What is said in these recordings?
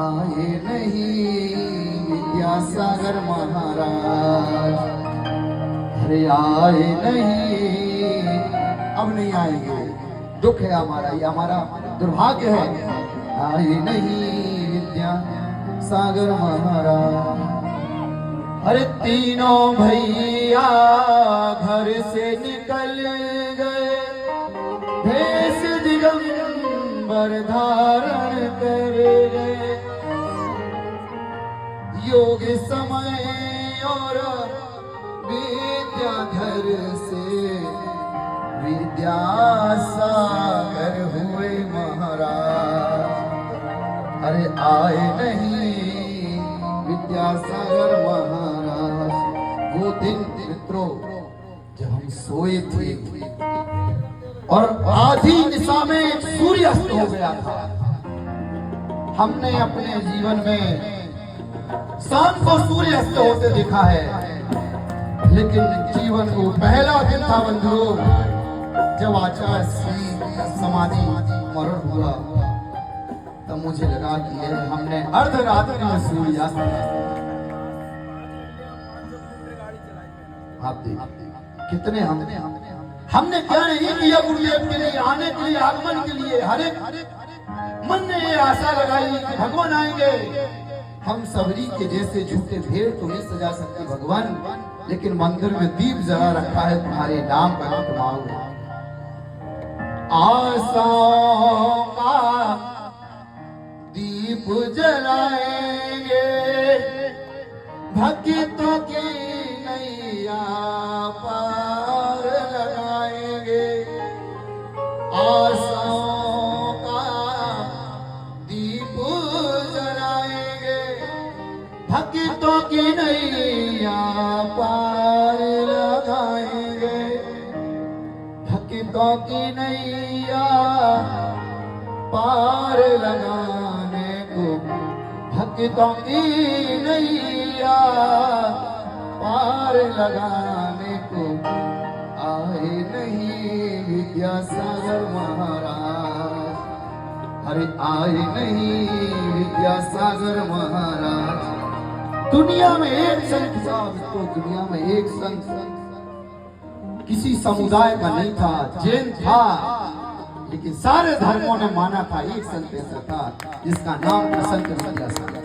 आए नहीं विद्यासागर महाराज, अरे आए नहीं, अब नहीं आएंगे। दुख है हमारा, ये हमारा दुर्भाग्य है। आए नहीं विद्यासागर महाराज। अरे तीनों भैया घर से निकल गए, भेष दिगंबर धारण कर गए। योग समय और विद्याधर से विद्यासागर हुए महाराज। अरे आए नहीं विद्यासागर महाराज। वो दिन मित्रों जब हम सोए थे और आधी दिशा में सूर्यास्त हो गया था। हमने अपने जीवन में शाम को सूर्यास्त होते देखा है, लेकिन जीवन को पहला दिन था बंधुओं जब आचार्य श्री का समाधि मरण हुआ, तब मुझे लगा कि हमने अर्धरात्रि में सूर्यास्त। आप देखिए कितने हमने क्या नहीं किया गुरुदेव के लिए, आने के लिए, आगमन के लिए। हर एक मन ने ये आशा लगाई कि भगवान आएंगे। हम सबरी के जैसे झूठे भेड़ तो नहीं सजा सकते भगवान, लेकिन मंदिर में दीप जला रखा है तुम्हारे नाम का कमाओ। आशाओं का दीप जलाएंगे, भक्तों की नैया पार लगाएंगे। आशाओं का दीप जलाएंगे, भक्तों की नैया पार लगाएंगे। भक्तों की नैया पार लगाने को, भक्तों की नैया पार लगाने को आए नहीं विद्यासागर महाराज। अरे आए नहीं विद्यासागर महाराज। दुनिया में एक संत था, तो दुनिया में एक संत किसी समुदाय का नहीं था, जैन था, लेकिन सारे धर्मों ने माना था एक संत ऐसा था जिसका नाम था संत विद्यासागर।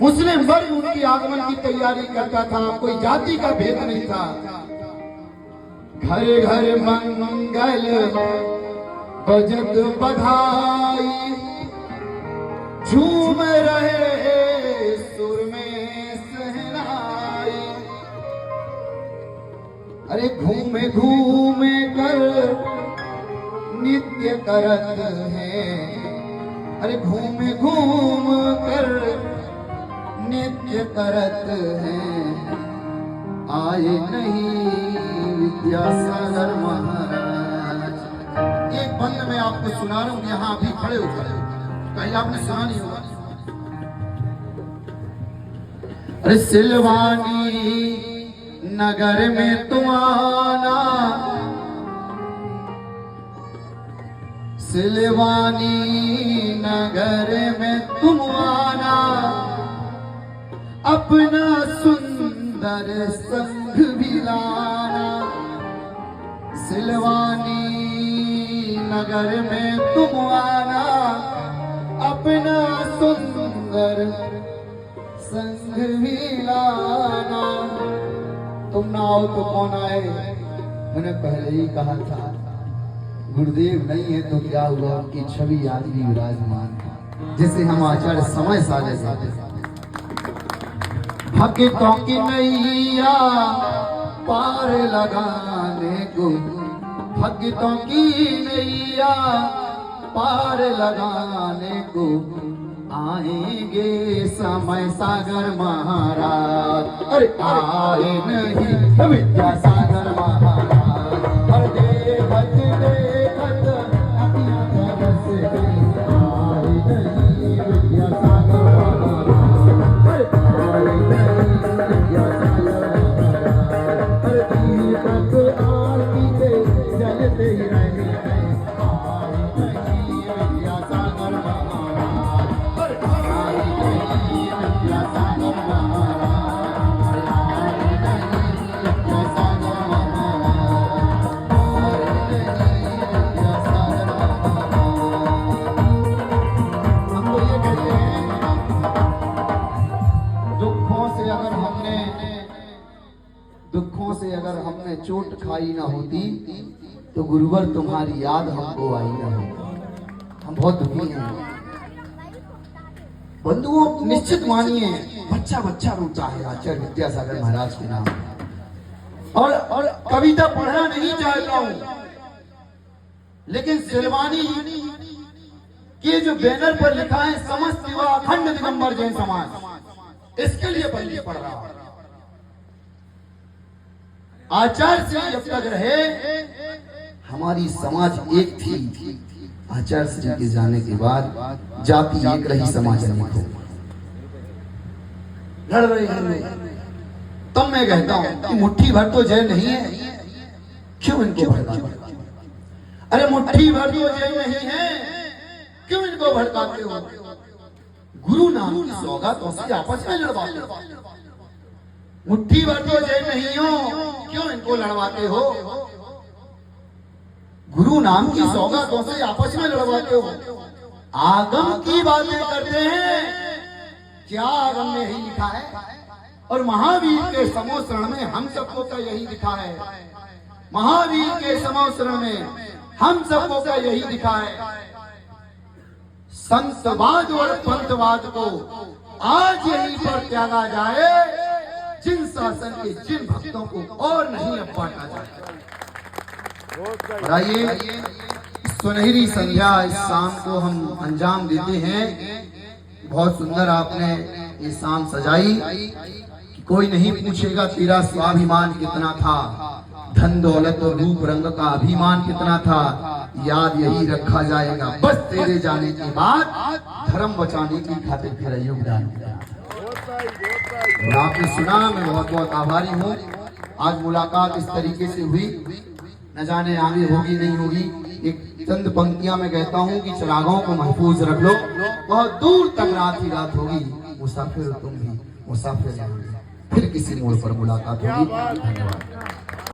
मुस्लिम वर्ग उनकी आगमन की तैयारी करता था, कोई जाति का भेद नहीं था। घर घर मंगल बजत बधाई, झूम रहे सुर में सहनाई। अरे घूमे घूमे कर नित्य करत है, अरे घूमे घूम कर नित्य करत हैं। आए नहीं विद्यासागर महाराज। एक बंद में आपको सुना रहा हूं, यहाँ अभी खड़े होकर, कहीं आपने सुना नहीं होगा। अरे सिलवानी नगर में तुम आना, सिलवानी नगर में तुम आना, अपना सुंदर संग भी लाना। सिलवानी नगर में तुम आना, अपना सुंदर संग भी लाना। तुम ना आओ तो कौन आए, मैंने पहले ही कहा था। गुरुदेव नहीं है तो क्या हुआ, उनकी छवि आदमी विराजमान, जैसे हम आचार्य समय साले जाते। भक्तों की नैया पार लगाने को, भक्तों की नैया पार लगाने को आएंगे समय सागर महाराज। अरे आए नहीं विद्यासागर महाराज। अरे देखत देखत अखियां तरस गई, आए नहीं विद्यासागर महाराज। अरे आए नहीं विद्यासागर महाराज। अरे दीपक आरती के जलते ही रहे, आए नहीं विद्यासागर महाराज। चोट खाई ना होती तो गुरुवर तुम्हारी याद हमको आई ना होती। हम बहुत दुखी हैं बंधुओं। निश्चित मानिए बच्चा बच्चा रोता है आचार्य विद्यासागर महाराज के नाम। और कविता पढ़ना नहीं चाहता हूं, लेकिन सिलवानी के जो बैनर पर लिखा है समस्त युवा अखंड दिगंबर जैन समाज, इसके लिए बंदी पढ़ रहा हूं। आचार्य श्री जब तक रहे हमारी समाज एक थी। आचार्य श्री के जाने के बाद जाति एक रही, समाज अनेक हो। लड़ रहे हैं। तब मैं कहता हूं कि मुट्ठी भर तो जय नहीं है, क्यों इनको भड़काते? अरे मुट्ठी भर तो जय नहीं है, क्यों इनको भड़काते हो? गुरु नाम की सौगातों से आपस में लड़वाते हो। मुट्ठी भर तो जय नहीं हो, क्यों इनको लड़वाते हो? गुरु नाम की सौगातों से आपस में लड़वाते हो। आगम की बातें करते हैं, क्या आगम में यही लिखा है? और महावीर के समोसरण में हम सबको का यही लिखा है। महावीर के समोसरण में हम सबको का यही लिखा है। संतवाद और पंथवाद को आज यहीं पर त्यागा जाए, जिन शासन के जिन भक्तों को और नहीं अब बांटा जाए। आइए सुनहरी संध्या इस शाम को हम अंजाम देते हैं। बहुत सुंदर आपने ये शाम सजाई कि कोई नहीं पूछेगा तेरा स्वाभिमान कितना था, धन दौलत और रूप रंग का अभिमान कितना था, याद यही रखा जाएगा बस तेरे जाने के बाद धर्म बचाने की खातिर तेरा योगदान किया। और आपने सुना, मैं बहुत बहुत आभारी हूँ। आज मुलाकात इस तरीके से हुई, न जाने आगे होगी नहीं होगी। एक चंद पंक्तियां मैं कहता हूँ कि चिरागों को महफूज रख लो, बहुत दूर तक रात ही रात होगी। मुसाफिर तुम भी मुसाफिर, फिर किसी मोड़ पर मुलाकात होगी। धन्यवाद।